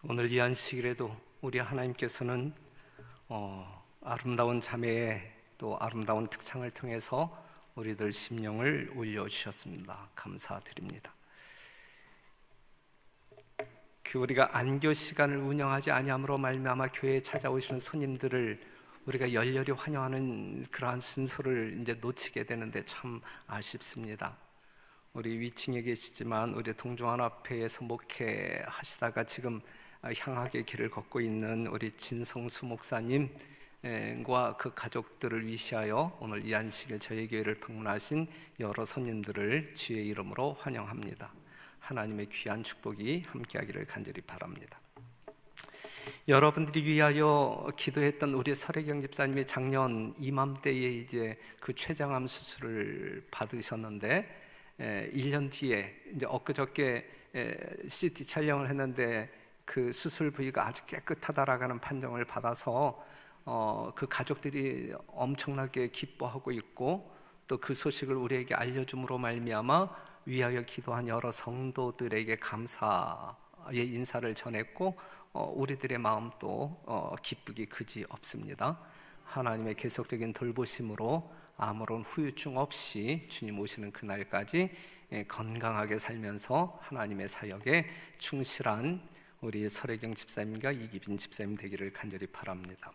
오늘 이 안식일에도 우리 하나님께서는 아름다운 자매의 또 아름다운 특창을 통해서 우리들 심령을 올려주셨습니다. 감사드립니다. 우리가 안교 시간을 운영하지 아니함으로 말미암아 교회에 찾아오시는 손님들을 우리가 열렬히 환영하는 그러한 순서를 이제 놓치게 되는데 참 아쉽습니다. 우리 위층에 계시지만 우리 동종하나회에서 목회하시다가 지금 향하게 길을 걷고 있는 우리 진성수 목사님과 그 가족들을 위시하여 오늘 이 안식일 저희 교회를 방문하신 여러 손님들을 주의 이름으로 환영합니다. 하나님의 귀한 축복이 함께하기를 간절히 바랍니다. 여러분들이 위하여 기도했던 우리 설혜경 집사님이 작년 이맘때에 이제 그 췌장암 수술을 받으셨는데 1년 뒤에 이제 엊그저께 CT 촬영을 했는데 그 수술 부위가 아주 깨끗하다라는 판정을 받아서 그 가족들이 엄청나게 기뻐하고 있고 또 그 소식을 우리에게 알려줌으로 말미암아 위하여 기도한 여러 성도들에게 감사의 인사를 전했고 우리들의 마음도 기쁘기 그지 없습니다. 하나님의 계속적인 돌보심으로 아무런 후유증 없이 주님 오시는 그날까지 건강하게 살면서 하나님의 사역에 충실한 우리 설혜경 집사님과 이기빈 집사님 되기를 간절히 바랍니다.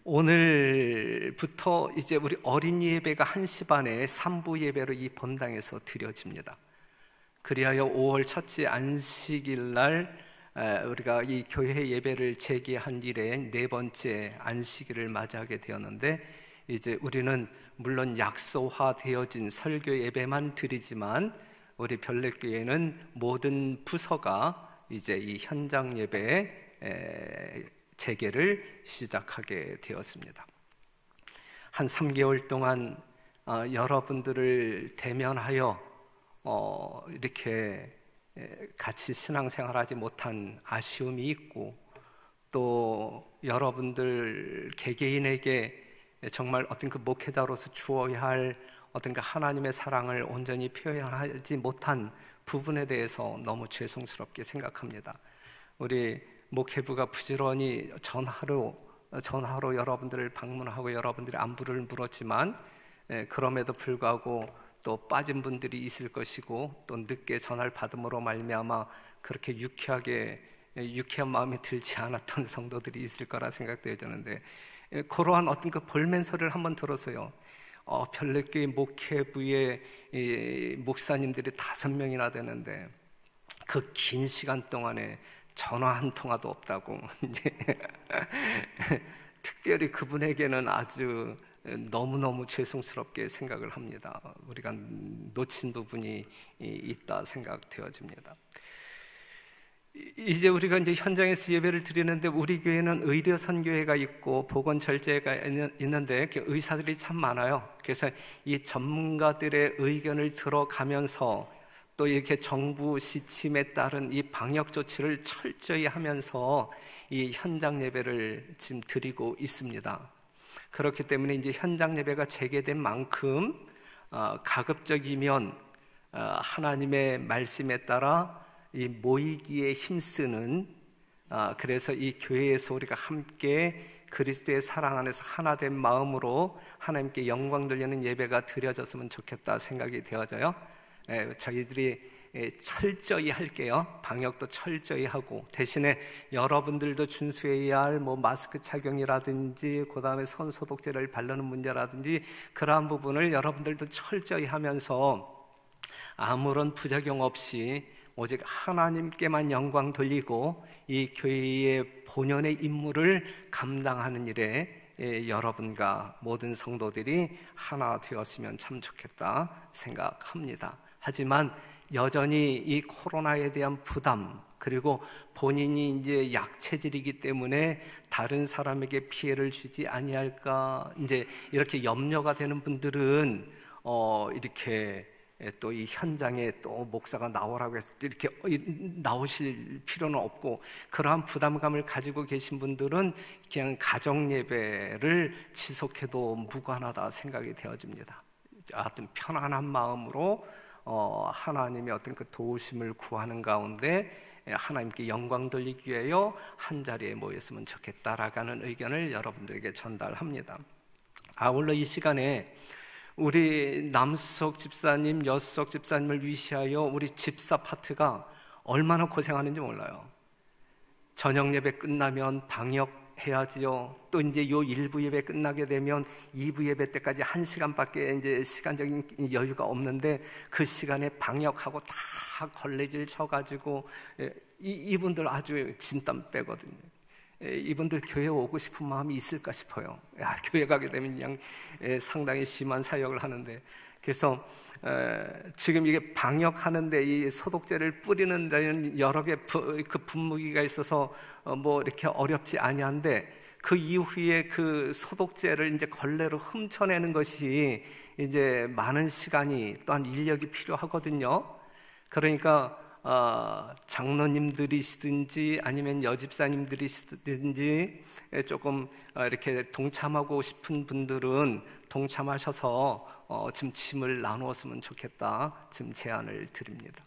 오늘부터 이제 우리 어린이 예배가 1시 반에 3부 예배로 이 본당에서 드려집니다. 그리하여 5월 첫째 안식일 날 우리가 이 교회 예배를 재개한 이래 4번째 안식일을 맞이하게 되었는데 이제 우리는 물론 약소화되어진 설교 예배만 드리지만 우리 별내교회는 모든 부서가 이제 이 현장 예배 재개를 시작하게 되었습니다. 한 3개월 동안 여러분들을 대면하여 이렇게 같이 신앙생활하지 못한 아쉬움이 있고 또 여러분들 개개인에게 정말 어떤 그 목회자로서 주어야 할 어떤 그 하나님의 사랑을 온전히 표현하지 못한 부분에 대해서 너무 죄송스럽게 생각합니다. 우리 목회부가 부지런히 전화로 여러분들을 방문하고 여러분들의 안부를 물었지만 그럼에도 불구하고 또 빠진 분들이 있을 것이고 또 늦게 전화를 받음으로 말미암아 그렇게 유쾌한 마음이 들지 않았던 성도들이 있을 거라 생각되어지는데 그러한 어떤 그 볼멘소리를 한번 들어서요 별내교회 목회부의 목사님들이 5명이나 되는데 그 긴 시간 동안에 전화 한 통화도 없다고 이제 특별히 그분에게는 아주 너무너무 죄송스럽게 생각을 합니다. 우리가 놓친 부분이 있다 생각되어집니다. 이제 우리가 이제 현장에서 예배를 드리는데 우리 교회는 의료선교회가 있고 보건절제가 있는데 의사들이 참 많아요. 그래서 이 전문가들의 의견을 들어가면서 또 이렇게 정부 지침에 따른 이 방역 조치를 철저히 하면서 이 현장 예배를 지금 드리고 있습니다. 그렇기 때문에 이제 현장 예배가 재개된 만큼 가급적이면 하나님의 말씀에 따라 이 모이기에 힘쓰는 그래서 이 교회에서 우리가 함께 그리스도의 사랑 안에서 하나 된 마음으로 하나님께 영광 돌리는 예배가 드려졌으면 좋겠다 생각이 되어져요. 저희들이 철저히 할게요. 방역도 철저히 하고 대신에 여러분들도 준수해야 할 마스크 착용이라든지 그 다음에 손 소독제를 바르는 문제라든지 그러한 부분을 여러분들도 철저히 하면서 아무런 부작용 없이 오직 하나님께만 영광 돌리고 이 교회의 본연의 임무를 감당하는 일에 여러분과 모든 성도들이 하나 되었으면 참 좋겠다 생각합니다. 하지만 여전히 이 코로나에 대한 부담 그리고 본인이 이제 약체질이기 때문에 다른 사람에게 피해를 주지 아니할까 이제 이렇게 염려가 되는 분들은 이렇게 또 이 현장에 또 목사가 나오라고 해서 이렇게 나오실 필요는 없고 그러한 부담감을 가지고 계신 분들은 그냥 가정 예배를 지속해도 무관하다 생각이 되어집니다. 하여튼 편안한 마음으로 하나님의 어떤 그 도우심을 구하는 가운데 하나님께 영광 돌리기 위하여 한 자리에 모였으면 좋겠다라는 의견을 여러분들에게 전달합니다. 아울러 이 시간에 우리 남수석 집사님, 여수석 집사님을 위시하여 우리 집사 파트가 얼마나 고생하는지 몰라요. 저녁 예배 끝나면 방역해야지요. 또 이제 요 1부 예배 끝나게 되면 2부 예배 때까지 1시간밖에 이제 시간적인 여유가 없는데 그 시간에 방역하고 다 걸레질 쳐가지고 이분들 아주 진땀 빼거든요. 이분들 교회 오고 싶은 마음이 있을까 싶어요. 교회 가게 되면 그냥 상당히 심한 사역을 하는데, 그래서 지금 이게 방역하는데 이 소독제를 뿌리는 데는 여러 개 그 분무기가 있어서 뭐 이렇게 어렵지 아니한데, 그 이후에 그 소독제를 이제 걸레로 훔쳐내는 것이 이제 많은 시간이 또한 인력이 필요하거든요. 그러니까 장로님들이시든지 아니면 여집사님들이시든지 조금 이렇게 동참하고 싶은 분들은 동참하셔서 좀 짐을 나누었으면 좋겠다, 지금 제안을 드립니다.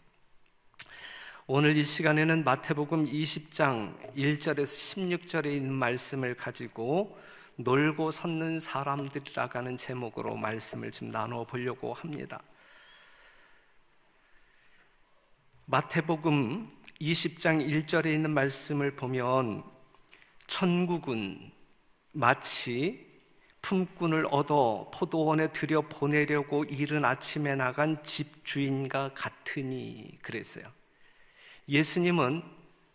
오늘 이 시간에는 마태복음 20장 1절에서 16절에 있는 말씀을 가지고 놀고 섰는 사람들이라고 하는 제목으로 말씀을 좀 나누어 보려고 합니다. 마태복음 20장 1절에 있는 말씀을 보면, 천국은 마치 품꾼을 얻어 포도원에 들여보내려고 이른 아침에 나간 집주인과 같으니 그랬어요. 예수님은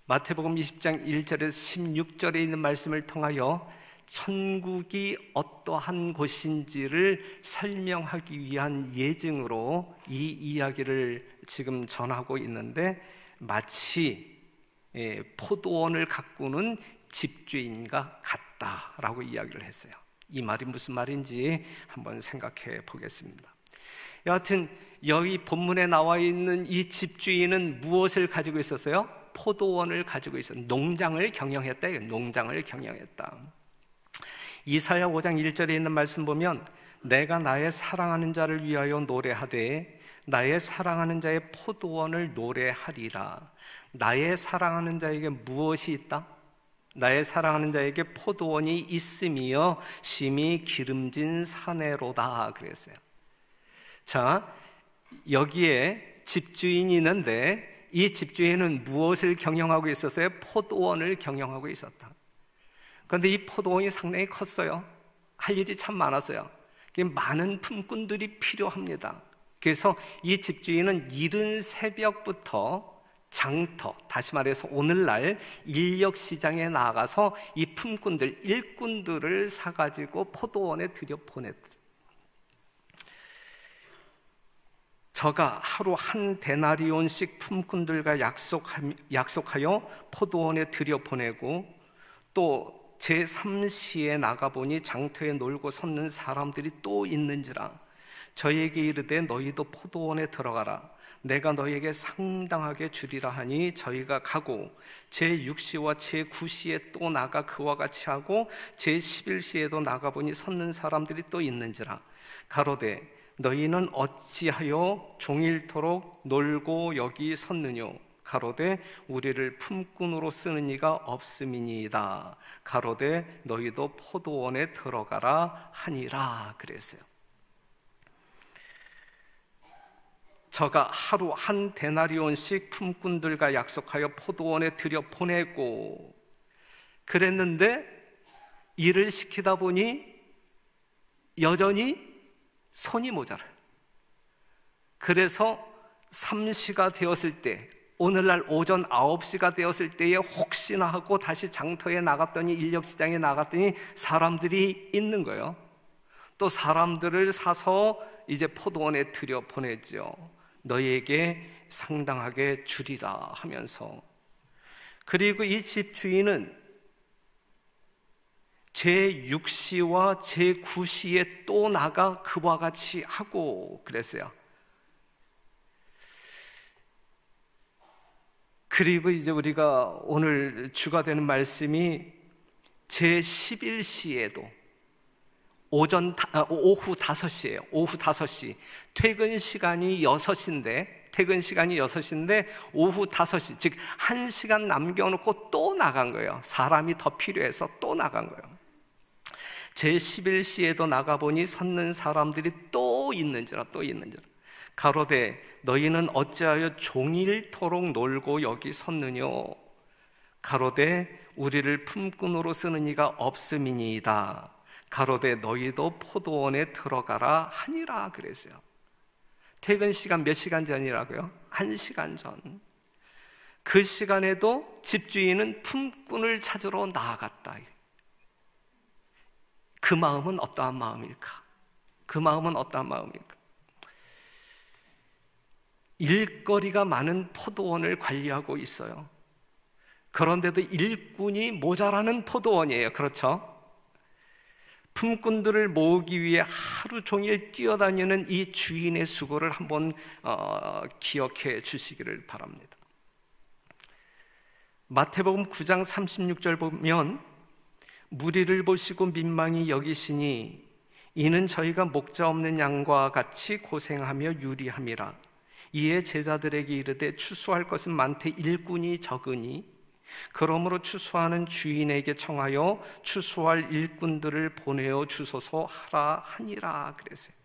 마태복음 20장 1절에서 16절에 있는 말씀을 통하여 천국이 어떠한 곳인지를 설명하기 위한 예증으로 이 이야기를 지금 전하고 있는데, 마치 포도원을 가꾸는 집주인과 같다라고 이야기를 했어요. 이 말이 무슨 말인지 한번 생각해 보겠습니다. 여하튼 여기 본문에 나와 있는 이 집주인은 무엇을 가지고 있었어요? 포도원을 가지고 있었어요. 농장을 경영했다. 농장을 경영했다. 이사야 5장 1절에 있는 말씀 보면, 내가 나의 사랑하는 자를 위하여 노래하되 나의 사랑하는 자의 포도원을 노래하리라. 나의 사랑하는 자에게 무엇이 있다? 나의 사랑하는 자에게 포도원이 있으며 심히 기름진 사내로다 그랬어요. 자, 여기에 집주인이 있는데 이 집주인은 무엇을 경영하고 있었어요? 포도원을 경영하고 있었다. 그런데 이 포도원이 상당히 컸어요. 할 일이 참 많았어요. 많은 품꾼들이 필요합니다. 그래서 이 집주인은 이른 새벽부터 장터, 다시 말해서 오늘날 인력시장에 나가서 이 품꾼들, 일꾼들을 사가지고 포도원에 들여보냈다. 저가 하루 한 데나리온씩 품꾼들과 약속하여 포도원에 들여보내고, 또 제3시에 나가보니 장터에 놀고 섰는 사람들이 또 있는지라. 저에게 이르되 너희도 포도원에 들어가라. 내가 너희에게 상당하게 주리라 하니 저희가 가고 제6시와 제9시에 또 나가 그와 같이 하고 제11시에도 나가보니 섰는 사람들이 또 있는지라. 가로되 너희는 어찌하여 종일토록 놀고 여기 섰느뇨? 가로되 우리를 품꾼으로 쓰는 이가 없음이니이다. 가로되 너희도 포도원에 들어가라 하니라 그랬어요. 저가 하루 한 데나리온씩 품꾼들과 약속하여 포도원에 들여보내고 그랬는데, 일을 시키다 보니 여전히 손이 모자라요. 그래서 3시가 되었을 때, 오늘날 오전 9시가 되었을 때에 혹시나 하고 다시 장터에 나갔더니, 인력시장에 나갔더니 사람들이 있는 거예요. 또 사람들을 사서 이제 포도원에 들여보내죠. 너희에게 상당하게 주리라 하면서. 그리고 이 집주인은 제6시와 제9시에 또 나가 그와 같이 하고 그랬어요. 그리고 이제 우리가 오늘 주가 되는 말씀이 제11시에도 오후 5시예요. 오후 5시. 퇴근 시간이 6시인데 퇴근 시간이 6시인데 오후 5시, 즉 1시간 남겨놓고 또 나간 거예요. 사람이 더 필요해서 또 나간 거예요. 제11시에도 나가보니 섰는 사람들이 또 있는지라 가로되 너희는 어찌하여 종일토록 놀고 여기 섰느뇨? 가로되 우리를 품꾼으로 쓰는 이가 없음이니이다. 가로되 너희도 포도원에 들어가라 하니라 그랬어요. 퇴근 시간 몇 시간 전이라고요? 1시간 전. 그 시간에도 집주인은 품꾼을 찾으러 나아갔다. 그 마음은 어떠한 마음일까? 그 마음은 어떠한 마음일까? 일거리가 많은 포도원을 관리하고 있어요. 그런데도 일꾼이 모자라는 포도원이에요. 그렇죠? 품꾼들을 모으기 위해 하루 종일 뛰어다니는 이 주인의 수고를 한번 기억해 주시기를 바랍니다. 마태복음 9장 36절 보면 무리를 보시고 민망히 여기시니 이는 저희가 목자 없는 양과 같이 고생하며 유리함이라. 이에 제자들에게 이르되 추수할 것은 많되 일꾼이 적으니 그러므로 추수하는 주인에게 청하여 추수할 일꾼들을 보내어 주소서 하라 하니라 그랬어요.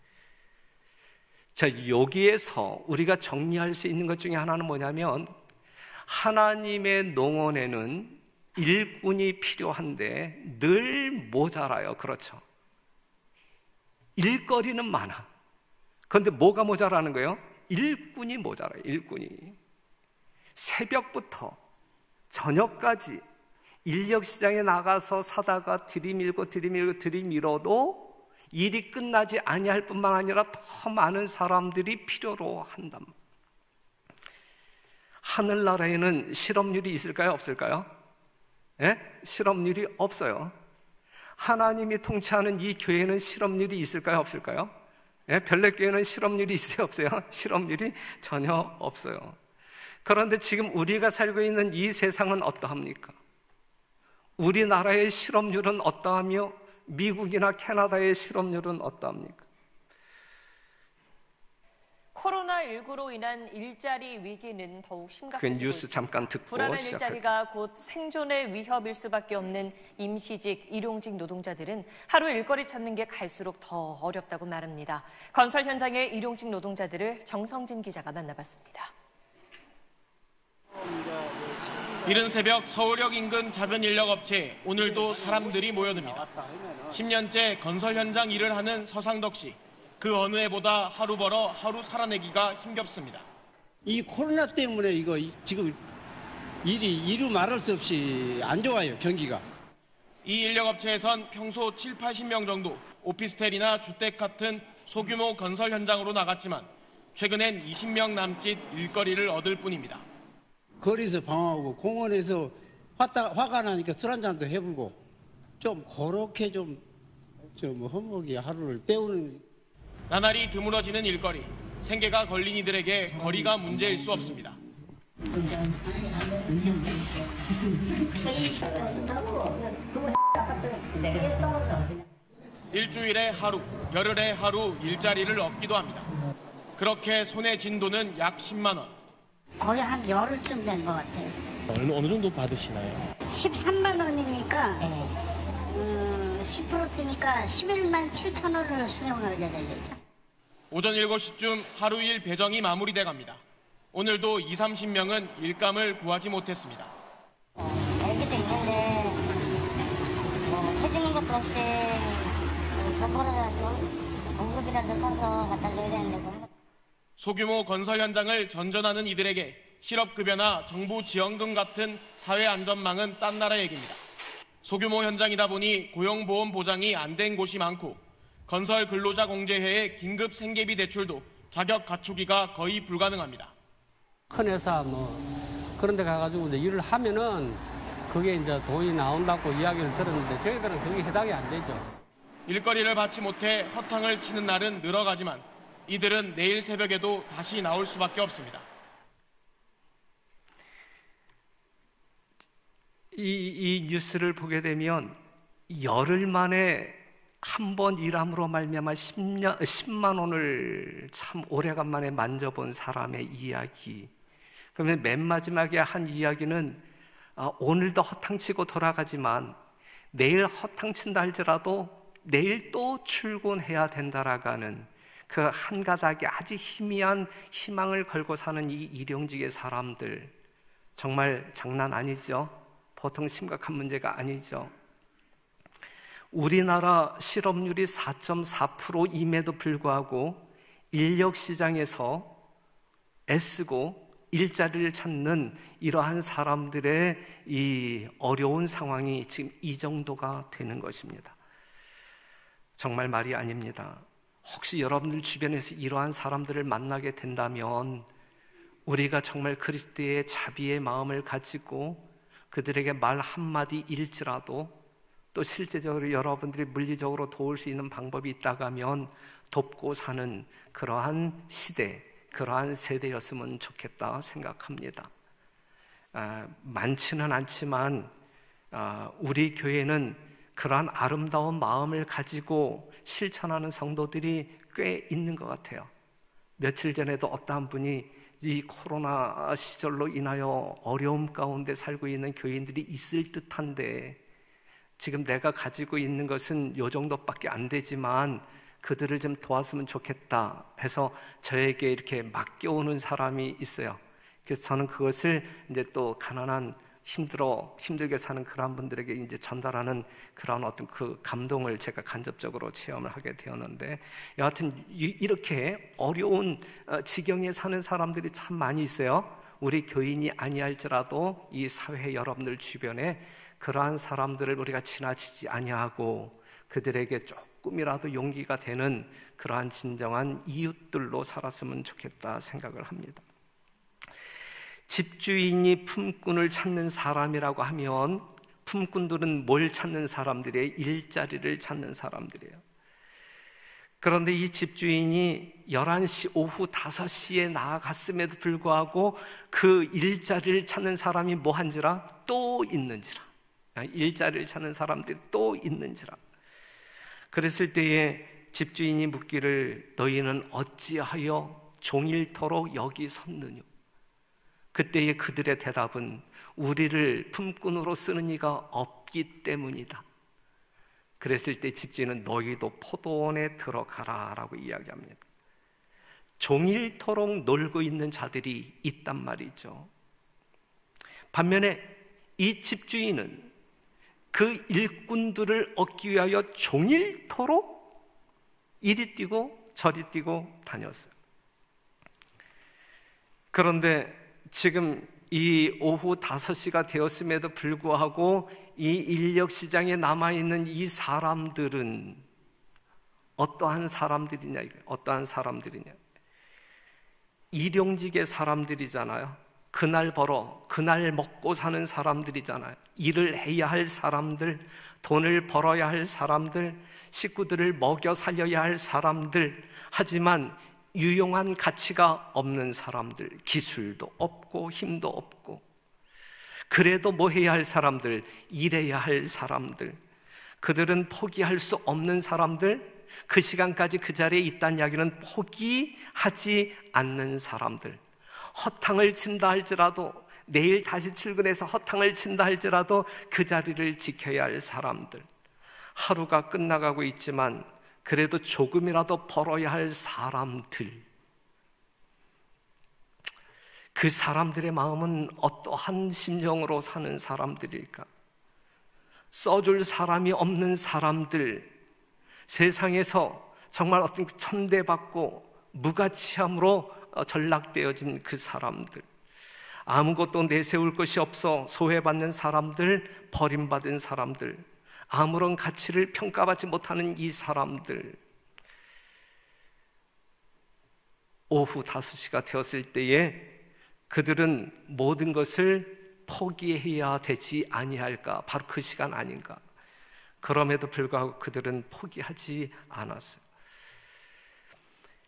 자, 여기에서 우리가 정리할 수 있는 것 중에 하나는 뭐냐면 하나님의 농원에는 일꾼이 필요한데 늘 모자라요. 그렇죠? 일거리는 많아. 그런데 뭐가 모자라는 거예요? 일꾼이 모자라요. 일꾼이. 새벽부터 저녁까지 인력시장에 나가서 사다가 들이밀어도 일이 끝나지 아니할 뿐만 아니라 더 많은 사람들이 필요로 한다. 하늘나라에는 실업률이 있을까요? 없을까요? 예? 실업률이 없어요. 하나님이 통치하는 이 교회는 실업률이 있을까요? 없을까요? 예? 별내교회는 실업률이 있어요? 없어요? 실업률이 전혀 없어요. 그런데 지금 우리가 살고 있는 이 세상은 어떠합니까? 우리나라의 실업률은 어떠하며 미국이나 캐나다의 실업률은 어떠합니까? 코로나19로 인한 일자리 위기는 더욱 심각해지고 그 뉴스 잠깐 듣고 불안한 시작할게요. 일자리가 곧 생존의 위협일 수밖에 없는 임시직, 일용직 노동자들은 하루 일거리 찾는 게 갈수록 더 어렵다고 말합니다. 건설 현장의 일용직 노동자들을 정성진 기자가 만나봤습니다. 이른 새벽 서울역 인근 작은 인력업체에 오늘도 사람들이 모여듭니다. 10년째 건설 현장 일을 하는 서상덕 씨. 그 어느 해보다 하루 벌어 하루 살아내기가 힘겹습니다. 이 코로나 때문에 이거 지금 일이 이루 말할 수 없이 안 좋아요, 경기가. 이 인력업체에선 평소 7, 80명 정도 오피스텔이나 주택 같은 소규모 건설 현장으로 나갔지만 최근엔 20명 남짓 일거리를 얻을 뿐입니다. 거리에서 방황하고 공원에서 화가 나니까 술 한잔도 해보고 좀 그렇게 좀 허무하게 하루를 때우는. 나날이 드물어지는 일거리. 생계가 걸린 이들에게 거리가 문제일 수 없습니다. 일주일에 하루, 열흘에 하루 일자리를 얻기도 합니다. 그렇게 손에 쥔 돈은 약 10만 원. 거의 한 열흘쯤 된 것 같아요. 어느 정도 받으시나요? 13만 원이니까 10% 뛰니까 11만 7천 원을 수령하게 되겠죠. 오전 7시쯤 하루 일 배정이 마무리돼 갑니다. 오늘도 20, 30명은 일감을 구하지 못했습니다. 애기도 있는데 해주는 것도 없이 정보라도 공급이라도 타서 갖다 줘야 되는데. 소규모 건설 현장을 전전하는 이들에게 실업급여나 정부 지원금 같은 사회안전망은 딴 나라 얘기입니다. 소규모 현장이다 보니 고용보험 보장이 안 된 곳이 많고 건설 근로자 공제회의 긴급 생계비 대출도 자격 갖추기가 거의 불가능합니다. 큰 회사 그런 데 가가지고 이제 일을 하면은 그게 이제 돈이 나온다고 이야기를 들었는데 저희들은 그게 해당이 안 되죠. 일거리를 받지 못해 허탕을 치는 날은 늘어가지만 이들은 내일 새벽에도 다시 나올 수밖에 없습니다. 이 뉴스를 보게 되면 열흘 만에 한 번 일함으로 말미암아 10만 원을 참 오래간만에 만져본 사람의 이야기. 그러면 맨 마지막에 한 이야기는 오늘도 허탕치고 돌아가지만 내일 허탕친다 할지라도 내일 또 출근해야 된다라고 하는 그 한 가닥의 아주 희미한 희망을 걸고 사는 이 일용직의 사람들, 정말 장난 아니죠? 보통 심각한 문제가 아니죠. 우리나라 실업률이 4.4%임에도 불구하고 인력시장에서 애쓰고 일자리를 찾는 이러한 사람들의 이 어려운 상황이 지금 이 정도가 되는 것입니다. 정말 말이 아닙니다. 혹시 여러분들 주변에서 이러한 사람들을 만나게 된다면 우리가 정말 그리스도의 자비의 마음을 가지고 그들에게 말 한마디 일지라도 또 실제적으로 여러분들이 물리적으로 도울 수 있는 방법이 있다고 하면 돕고 사는 그러한 시대, 그러한 세대였으면 좋겠다 생각합니다. 많지는 않지만 우리 교회는 그러한 아름다운 마음을 가지고 실천하는 성도들이 꽤 있는 것 같아요. 며칠 전에도 어떠한 분이 이 코로나 시절로 인하여 어려움 가운데 살고 있는 교인들이 있을 듯한데 지금 내가 가지고 있는 것은 요 정도밖에 안 되지만 그들을 좀 도왔으면 좋겠다 해서 저에게 이렇게 맡겨오는 사람이 있어요. 그래서 저는 그것을 이제 또 가난한 힘들게 사는 그런 분들에게 이제 전달하는 그런 어떤 그 감동을 제가 간접적으로 체험을 하게 되었는데, 여하튼 이렇게 어려운 지경에 사는 사람들이 참 많이 있어요. 우리 교인이 아니할지라도 이 사회 여러분들 주변에 그러한 사람들을 우리가 지나치지 아니하고 그들에게 조금이라도 용기가 되는 그러한 진정한 이웃들로 살았으면 좋겠다 생각을 합니다. 집주인이 품꾼을 찾는 사람이라고 하면 품꾼들은 뭘 찾는 사람들이에요? 일자리를 찾는 사람들이에요. 그런데 이 집주인이 11시 오후 5시에 나아갔음에도 불구하고 그 일자리를 찾는 사람이 뭐한지라? 또 있는지라. 일자리를 찾는 사람들이 또 있는지라. 그랬을 때에 집주인이 묻기를 너희는 어찌하여 종일토록 여기 섰느냐. 그때의 그들의 대답은 우리를 품꾼으로 쓰는 이가 없기 때문이다. 그랬을 때 집주인은 너희도 포도원에 들어가라 라고 이야기합니다. 종일토록 놀고 있는 자들이 있단 말이죠. 반면에 이 집주인은 그 일꾼들을 얻기 위하여 종일토록 이리 뛰고 저리 뛰고 다녔어요. 그런데 지금 이 오후 5시가 되었음에도 불구하고 이 인력시장에 남아있는 이 사람들은 어떠한 사람들이냐? 어떠한 사람들이냐? 일용직의 사람들이잖아요. 그날 벌어 그날 먹고 사는 사람들이잖아요. 일을 해야 할 사람들, 돈을 벌어야 할 사람들, 식구들을 먹여 살려야 할 사람들, 하지만 유용한 가치가 없는 사람들, 기술도 없고 힘도 없고, 그래도 뭐 해야 할 사람들, 일해야 할 사람들, 그들은 포기할 수 없는 사람들, 그 시간까지 그 자리에 있다는 이야기는 포기하지 않는 사람들, 허탕을 친다 할지라도 내일 다시 출근해서 허탕을 친다 할지라도 그 자리를 지켜야 할 사람들, 하루가 끝나가고 있지만 그래도 조금이라도 벌어야 할 사람들, 그 사람들의 마음은 어떠한 심정으로 사는 사람들일까? 써줄 사람이 없는 사람들, 세상에서 정말 어떤 천대받고 무가치함으로 전락되어진 그 사람들, 아무것도 내세울 것이 없어 소외받는 사람들, 버림받은 사람들, 아무런 가치를 평가받지 못하는 이 사람들, 오후 5시가 되었을 때에 그들은 모든 것을 포기해야 되지 아니할까? 바로 그 시간 아닌가? 그럼에도 불구하고 그들은 포기하지 않았어요.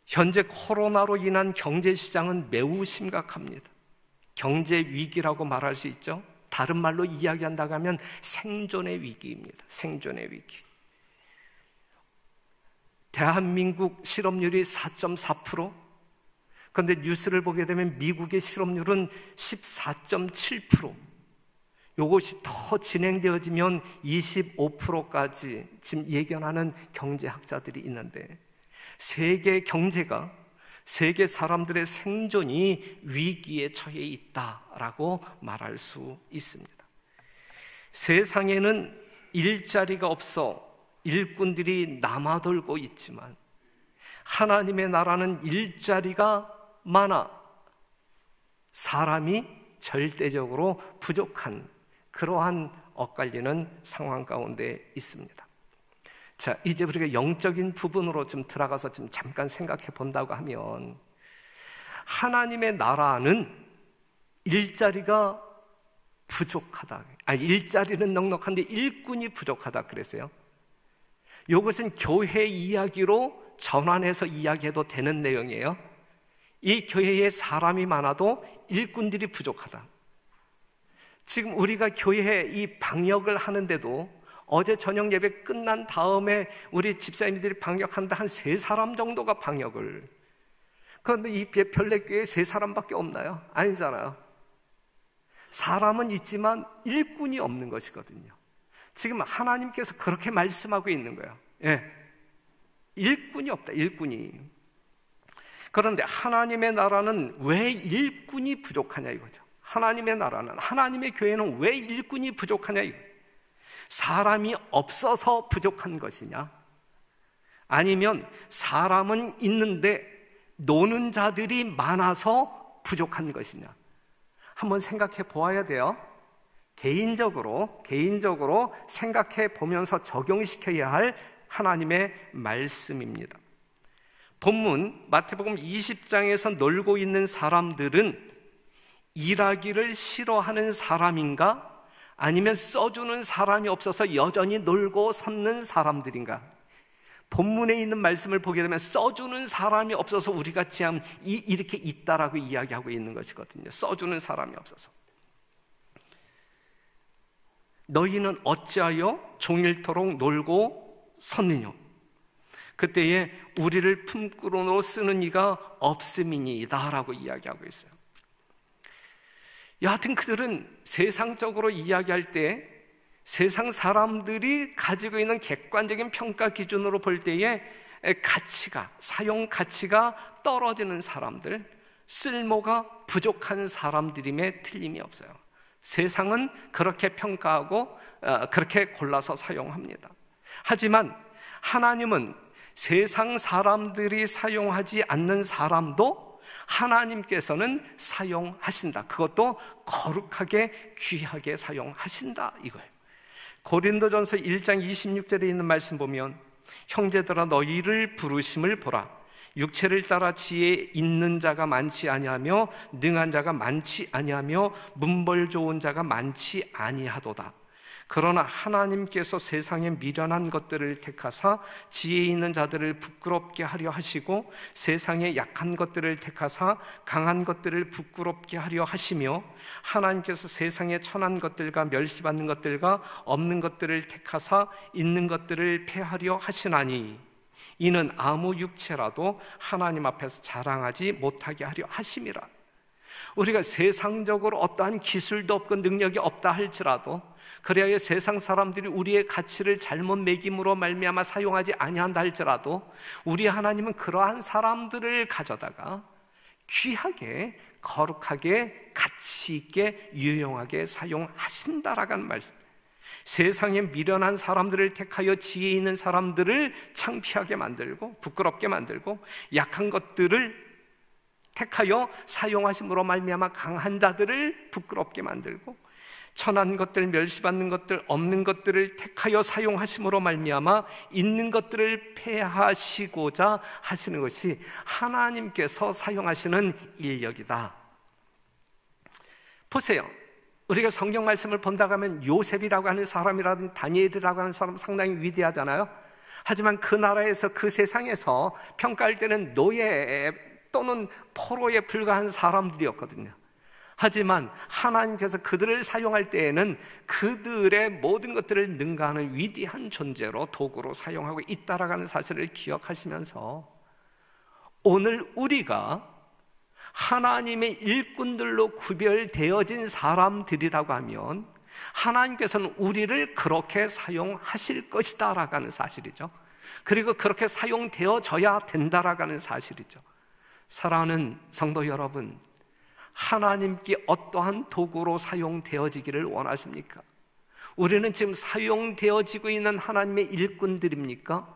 현재 코로나로 인한 경제시장은 매우 심각합니다. 경제 위기라고 말할 수 있죠. 다른 말로 이야기한다고 하면 생존의 위기입니다. 생존의 위기. 대한민국 실업률이 4.4%. 그런데 뉴스를 보게 되면 미국의 실업률은 14.7%. 이것이 더 진행되어지면 25%까지 지금 예견하는 경제학자들이 있는데, 세계 경제가, 세계 사람들의 생존이 위기에 처해 있다라고 말할 수 있습니다. 세상에는 일자리가 없어 일꾼들이 남아돌고 있지만 하나님의 나라는 일자리가 많아 사람이 절대적으로 부족한 그러한 엇갈리는 상황 가운데 있습니다. 자, 이제 우리가 영적인 부분으로 좀 들어가서 좀 잠깐 생각해 본다고 하면, 하나님의 나라는 일자리가 부족하다. 일자리는 넉넉한데 일꾼이 부족하다 그랬어요. 이것은 교회 이야기로 전환해서 이야기해도 되는 내용이에요. 이 교회에 사람이 많아도 일꾼들이 부족하다. 지금 우리가 교회에 이 방역을 하는데도 어제 저녁 예배 끝난 다음에 우리 집사님들이 방역하는데 한 3사람 정도가 방역을. 그런데 이 별내교회에 3사람밖에 없나요? 아니잖아요. 사람은 있지만 일꾼이 없는 것이거든요. 지금 하나님께서 그렇게 말씀하고 있는 거예요. 예. 일꾼이 없다, 일꾼이. 그런데 하나님의 나라는 왜 일꾼이 부족하냐 이거죠. 하나님의 나라는, 하나님의 교회는 왜 일꾼이 부족하냐 이거. 사람이 없어서 부족한 것이냐, 아니면 사람은 있는데 노는 자들이 많아서 부족한 것이냐, 한번 생각해 보아야 돼요. 개인적으로 생각해 보면서 적용시켜야 할 하나님의 말씀입니다. 본문 마태복음 20장에서 놀고 있는 사람들은 일하기를 싫어하는 사람인가, 아니면 써주는 사람이 없어서 여전히 놀고 섰는 사람들인가? 본문에 있는 말씀을 보게 되면 써주는 사람이 없어서 우리가 지금 이렇게 있다라고 이야기하고 있는 것이거든요. 써주는 사람이 없어서. 너희는 어찌하여 종일토록 놀고 섰느냐? 그때에 우리를 품꾼으로 쓰는 이가 없음이니이다 라고 이야기하고 있어요. 여하튼 그들은 세상적으로 이야기할 때 세상 사람들이 가지고 있는 객관적인 평가 기준으로 볼 때에 가치가, 사용 가치가 떨어지는 사람들, 쓸모가 부족한 사람들임에 틀림이 없어요. 세상은 그렇게 평가하고 그렇게 골라서 사용합니다. 하지만 하나님은 세상 사람들이 사용하지 않는 사람도 하나님께서는 사용하신다. 그것도 거룩하게 귀하게 사용하신다 이거예요. 고린도전서 1장 26절에 있는 말씀 보면, 형제들아 너희를 부르심을 보라. 육체를 따라 지혜 있는 자가 많지 아니하며 능한 자가 많지 아니하며 문벌 좋은 자가 많지 아니하도다. 그러나 하나님께서 세상에 미련한 것들을 택하사 지혜 있는 자들을 부끄럽게 하려 하시고 세상에 약한 것들을 택하사 강한 것들을 부끄럽게 하려 하시며 하나님께서 세상에 천한 것들과 멸시받는 것들과 없는 것들을 택하사 있는 것들을 폐하려 하시나니 이는 아무 육체라도 하나님 앞에서 자랑하지 못하게 하려 하심이라. 우리가 세상적으로 어떠한 기술도 없고 능력이 없다 할지라도, 그래야 세상 사람들이 우리의 가치를 잘못 매김으로 말미암아 사용하지 아니한다 할지라도, 우리 하나님은 그러한 사람들을 가져다가 귀하게, 거룩하게, 가치 있게, 유용하게 사용하신다라는 말씀. 세상에 미련한 사람들을 택하여 지혜 있는 사람들을 창피하게 만들고 부끄럽게 만들고, 약한 것들을 택하여 사용하심으로 말미암아 강한 자들을 부끄럽게 만들고, 천한 것들, 멸시받는 것들, 없는 것들을 택하여 사용하심으로 말미암아 있는 것들을 폐하시고자 하시는 것이 하나님께서 사용하시는 인력이다. 보세요. 우리가 성경 말씀을 본다고 하면 요셉이라고 하는 사람이라든지 다니엘이라고 하는 사람 상당히 위대하잖아요. 하지만 그 나라에서, 그 세상에서 평가할 때는 노예 또는 포로에 불과한 사람들이었거든요. 하지만 하나님께서 그들을 사용할 때에는 그들의 모든 것들을 능가하는 위대한 존재로 도구로 사용하고 있다라는 사실을 기억하시면서 오늘 우리가 하나님의 일꾼들로 구별되어진 사람들이라고 하면 하나님께서는 우리를 그렇게 사용하실 것이다라고 하는 사실이죠. 그리고 그렇게 사용되어져야 된다라고 하는 사실이죠. 사랑하는 성도 여러분, 하나님께 어떠한 도구로 사용되어지기를 원하십니까? 우리는 지금 사용되어지고 있는 하나님의 일꾼들입니까?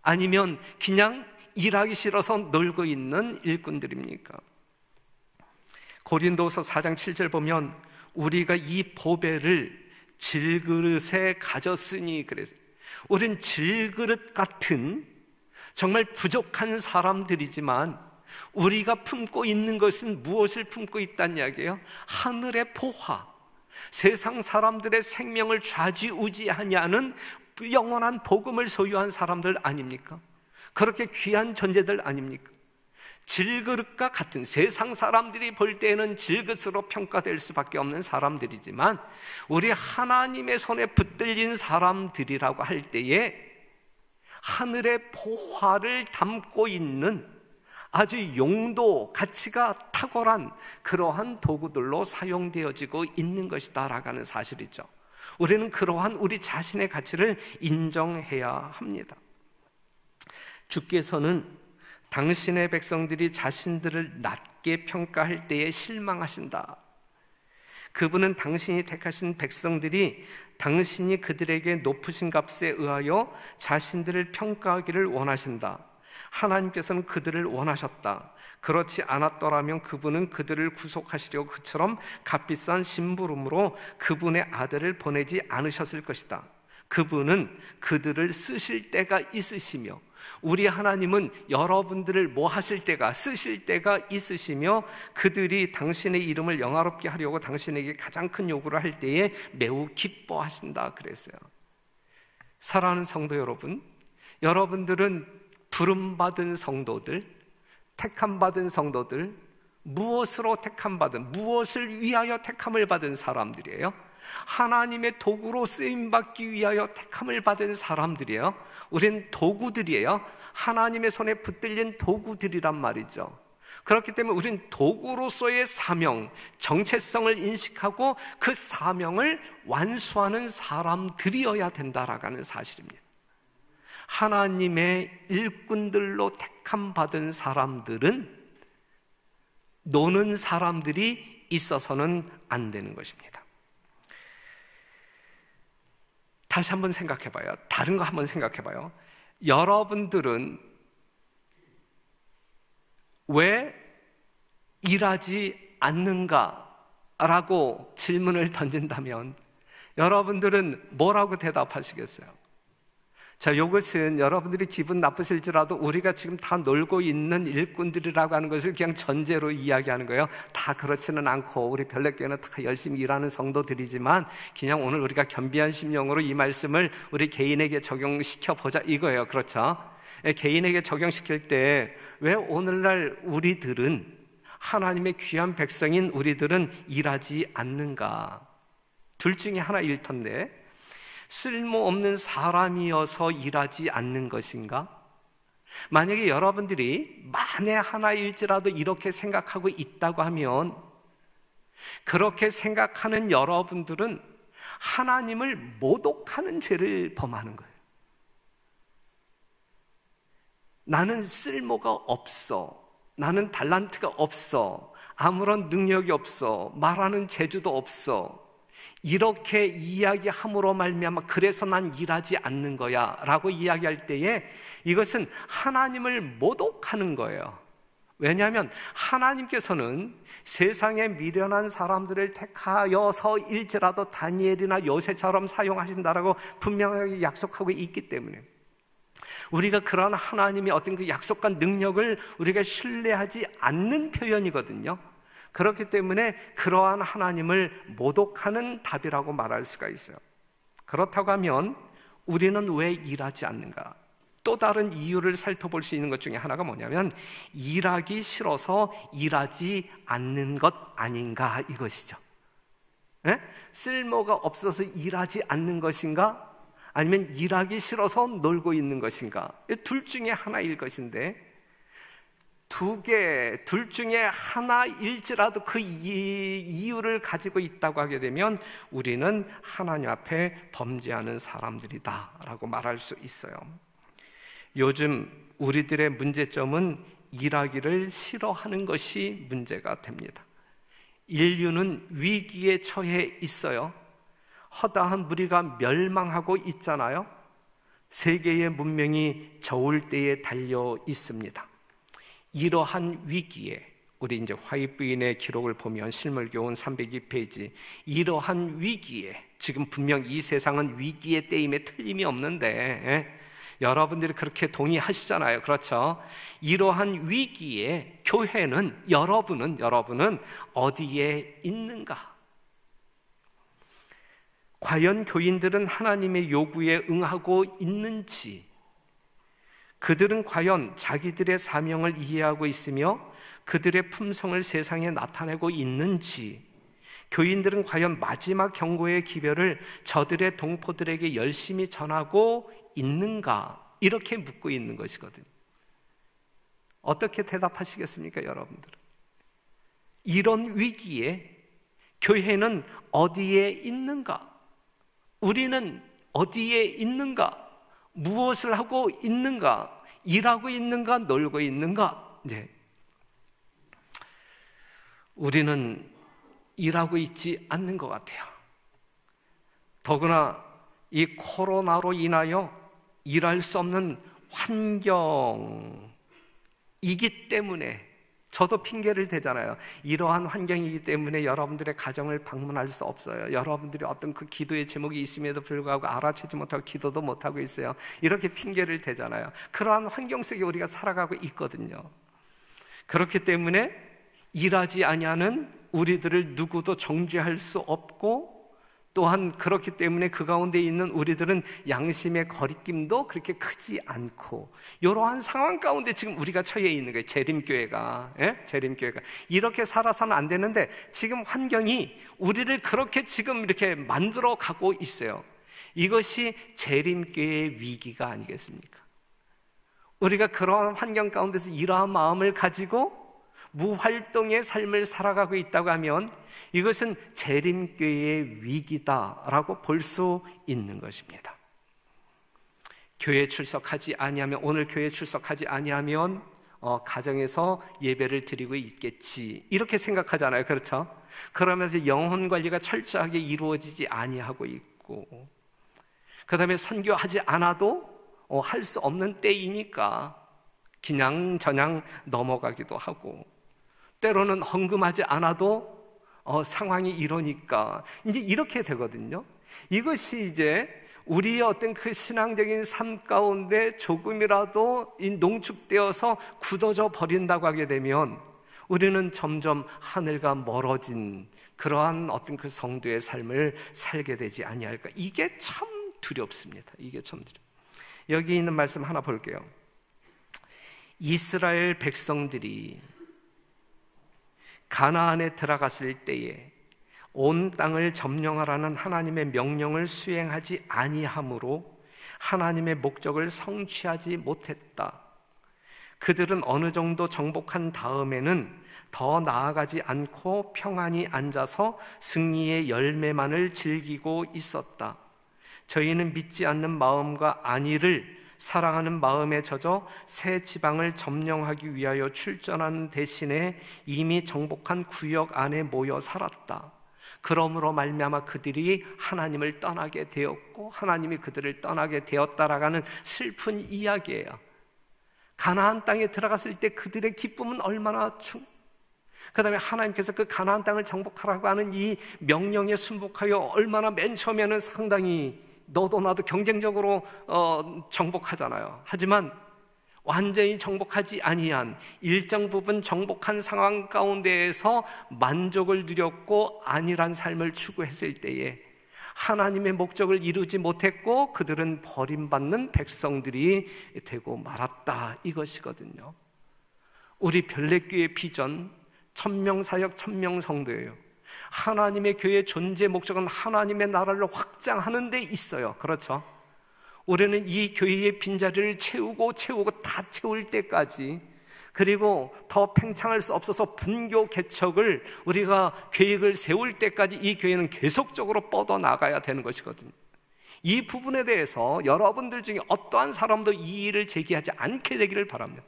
아니면 그냥 일하기 싫어서 놀고 있는 일꾼들입니까? 고린도서 4장 7절 보면 우리가 이 보배를 질그릇에 가졌으니, 그래서 우린 질그릇 같은 정말 부족한 사람들이지만 우리가 품고 있는 것은 무엇을 품고 있다는 이야기예요? 하늘의 보화, 세상 사람들의 생명을 좌지우지하냐는 영원한 복음을 소유한 사람들 아닙니까? 그렇게 귀한 존재들 아닙니까? 질그릇과 같은, 세상 사람들이 볼 때에는 질그릇으로 평가될 수밖에 없는 사람들이지만 우리 하나님의 손에 붙들린 사람들이라고 할 때에 하늘의 보화를 담고 있는 아주 용도, 가치가 탁월한 그러한 도구들로 사용되어지고 있는 것이다 라고 하는 사실이죠. 우리는 그러한 우리 자신의 가치를 인정해야 합니다. 주께서는 당신의 백성들이 자신들을 낮게 평가할 때에 실망하신다. 그분은 당신이 택하신 백성들이 당신이 그들에게 높으신 값에 의하여 자신들을 평가하기를 원하신다. 하나님께서는 그들을 원하셨다. 그렇지 않았더라면 그분은 그들을 구속하시려고 그처럼 값비싼 심부름으로 그분의 아들을 보내지 않으셨을 것이다. 그분은 그들을 쓰실 때가 있으시며, 우리 하나님은 여러분들을 뭐 하실 때가, 쓰실 때가 있으시며, 그들이 당신의 이름을 영화롭게 하려고 당신에게 가장 큰 요구를 할 때에 매우 기뻐하신다 그랬어요. 사랑하는 성도 여러분, 여러분들은 부름받은 성도들, 택함받은 성도들, 무엇으로 택함받은, 무엇을 위하여 택함을 받은 사람들이에요? 하나님의 도구로 쓰임받기 위하여 택함을 받은 사람들이에요. 우린 도구들이에요. 하나님의 손에 붙들린 도구들이란 말이죠. 그렇기 때문에 우린 도구로서의 사명, 정체성을 인식하고 그 사명을 완수하는 사람들이어야 된다라고 하는 사실입니다. 하나님의 일꾼들로 택함받은 사람들은 노는 사람들이 있어서는 안 되는 것입니다. 다시 한번 생각해봐요. 다른 거 한번 생각해봐요. 여러분들은 왜 일하지 않는가라고 질문을 던진다면 여러분들은 뭐라고 대답하시겠어요? 자, 이것은 여러분들이 기분 나쁘실지라도 우리가 지금 다 놀고 있는 일꾼들이라고 하는 것을 그냥 전제로 이야기하는 거예요. 다 그렇지는 않고 우리 별내교회는 다 열심히 일하는 성도들이지만 그냥 오늘 우리가 겸비한 심령으로 이 말씀을 우리 개인에게 적용시켜 보자 이거예요. 그렇죠? 개인에게 적용시킬 때 왜 오늘날 우리들은, 하나님의 귀한 백성인 우리들은 일하지 않는가? 둘 중에 하나일 텐데, 쓸모없는 사람이어서 일하지 않는 것인가? 만약에 여러분들이 만에 하나일지라도 이렇게 생각하고 있다고 하면, 그렇게 생각하는 여러분들은 하나님을 모독하는 죄를 범하는 거예요. 나는 쓸모가 없어, 나는 달란트가 없어, 아무런 능력이 없어, 말하는 재주도 없어, 이렇게 이야기함으로 말미암아 그래서 난 일하지 않는 거야 라고 이야기할 때에 이것은 하나님을 모독하는 거예요. 왜냐하면 하나님께서는 세상에 미련한 사람들을 택하여서일지라도 다니엘이나 요새처럼 사용하신다라고 분명하게 약속하고 있기 때문에 우리가 그러한 하나님의 어떤 그 약속과 능력을 우리가 신뢰하지 않는 표현이거든요. 그렇기 때문에 그러한 하나님을 모독하는 답이라고 말할 수가 있어요. 그렇다고 하면 우리는 왜 일하지 않는가? 또 다른 이유를 살펴볼 수 있는 것 중에 하나가 뭐냐면 일하기 싫어서 일하지 않는 것 아닌가 이것이죠. 예? 쓸모가 없어서 일하지 않는 것인가? 아니면 일하기 싫어서 놀고 있는 것인가? 둘 중에 하나일 것인데 둘 중에 하나일지라도 그 이유를 가지고 있다고 하게 되면 우리는 하나님 앞에 범죄하는 사람들이다 라고 말할 수 있어요. 요즘 우리들의 문제점은 일하기를 싫어하는 것이 문제가 됩니다. 인류는 위기에 처해 있어요. 허다한 무리가 멸망하고 있잖아요. 세계의 문명이 저울 때에 달려 있습니다. 이러한 위기에 우리 이제 화이트 부인의 기록을 보면 실물교훈 302페이지, 이러한 위기에 지금 분명 이 세상은 위기의 때임에 틀림이 없는데 여러분들이 그렇게 동의하시잖아요. 그렇죠? 이러한 위기에 교회는 여러분은 어디에 있는가? 과연 교인들은 하나님의 요구에 응하고 있는지, 그들은 과연 자기들의 사명을 이해하고 있으며 그들의 품성을 세상에 나타내고 있는지, 교인들은 과연 마지막 경고의 기별을 저들의 동포들에게 열심히 전하고 있는가? 이렇게 묻고 있는 것이거든요. 어떻게 대답하시겠습니까, 여러분들은? 이런 위기에 교회는 어디에 있는가? 우리는 어디에 있는가? 무엇을 하고 있는가? 일하고 있는가? 놀고 있는가? 우리는 일하고 있지 않는 것 같아요. 더구나 이 코로나로 인하여 일할 수 없는 환경이기 때문에, 저도 핑계를 대잖아요. 이러한 환경이기 때문에 여러분들의 가정을 방문할 수 없어요. 여러분들이 어떤 그 기도의 제목이 있음에도 불구하고 알아채지 못하고 기도도 못하고 있어요. 이렇게 핑계를 대잖아요. 그러한 환경 속에 우리가 살아가고 있거든요. 그렇기 때문에 일하지 아니하는 우리들을 누구도 정죄할 수 없고, 또한 그렇기 때문에 그 가운데 있는 우리들은 양심의 거리낌도 그렇게 크지 않고, 이러한 상황 가운데 지금 우리가 처해 있는 거예요. 재림교회가 이렇게 살아서는 안 되는데 지금 환경이 우리를 그렇게 지금 이렇게 만들어 가고 있어요. 이것이 재림교회의 위기가 아니겠습니까? 우리가 그러한 환경 가운데서 이러한 마음을 가지고 무활동의 삶을 살아가고 있다고 하면 이것은 재림교회의 위기다라고 볼 수 있는 것입니다. 교회에 출석하지 아니하면, 오늘 교회에 출석하지 아니하면 가정에서 예배를 드리고 있겠지, 이렇게 생각하잖아요. 그렇죠? 그러면서 영혼 관리가 철저하게 이루어지지 아니하고 있고, 그 다음에 선교하지 않아도 할 수 없는 때이니까 그냥 저냥 넘어가기도 하고, 때로는 헌금하지 않아도 상황이 이러니까 이제 이렇게 되거든요. 이것이 이제 우리의 어떤 그 신앙적인 삶 가운데 조금이라도 농축되어서 굳어져 버린다고 하게 되면 우리는 점점 하늘과 멀어진 그러한 어떤 그 성도의 삶을 살게 되지 아니할까. 이게 참 두렵습니다. 이게 참 두렵습니다. 여기 있는 말씀 하나 볼게요. 이스라엘 백성들이 가나안에 들어갔을 때에 온 땅을 점령하라는 하나님의 명령을 수행하지 아니함으로 하나님의 목적을 성취하지 못했다. 그들은 어느 정도 정복한 다음에는 더 나아가지 않고 평안히 앉아서 승리의 열매만을 즐기고 있었다. 저희는 믿지 않는 마음과 안위를 사랑하는 마음에 젖어 새 지방을 점령하기 위하여 출전하는 대신에 이미 정복한 구역 안에 모여 살았다. 그러므로 말미암아 그들이 하나님을 떠나게 되었고 하나님이 그들을 떠나게 되었다라는 슬픈 이야기예요. 가나안 땅에 들어갔을 때 그들의 기쁨은 얼마나 그 다음에 하나님께서 그 가나안 땅을 정복하라고 하는 이 명령에 순복하여 얼마나 맨 처음에는 상당히 너도 나도 경쟁적으로 정복하잖아요. 하지만 완전히 정복하지 아니한 일정 부분 정복한 상황 가운데에서 만족을 누렸고 안일한 삶을 추구했을 때에 하나님의 목적을 이루지 못했고 그들은 버림받는 백성들이 되고 말았다, 이것이거든요. 우리 별내교회 비전 1000명사역 1000명성도예요. 하나님의 교회의 존재 목적은 하나님의 나라를 확장하는 데 있어요. 그렇죠? 우리는 이 교회의 빈자리를 채우고 다 채울 때까지, 그리고 더 팽창할 수 없어서 분교 개척을 우리가 계획을 세울 때까지 이 교회는 계속적으로 뻗어나가야 되는 것이거든요. 이 부분에 대해서 여러분들 중에 어떠한 사람도 이의를 제기하지 않게 되기를 바랍니다.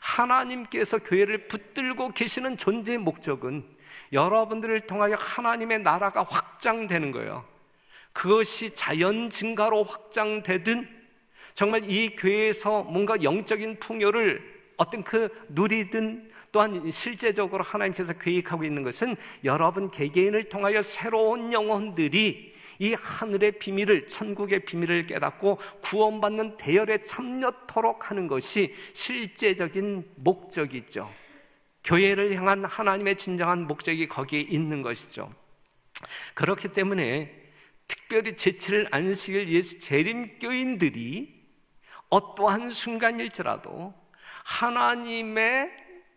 하나님께서 교회를 붙들고 계시는 존재의 목적은 여러분들을 통하여 하나님의 나라가 확장되는 거예요. 그것이 자연 증가로 확장되든 정말 이 교회에서 뭔가 영적인 풍요를 누리든, 또한 실제적으로 하나님께서 계획하고 있는 것은 여러분 개개인을 통하여 새로운 영혼들이 이 하늘의 비밀을, 천국의 비밀을 깨닫고 구원받는 대열에 참여토록 하는 것이 실제적인 목적이죠. 교회를 향한 하나님의 진정한 목적이 거기에 있는 것이죠. 그렇기 때문에 특별히 제7일 안식일 예수 재림교인들이 어떠한 순간일지라도 하나님의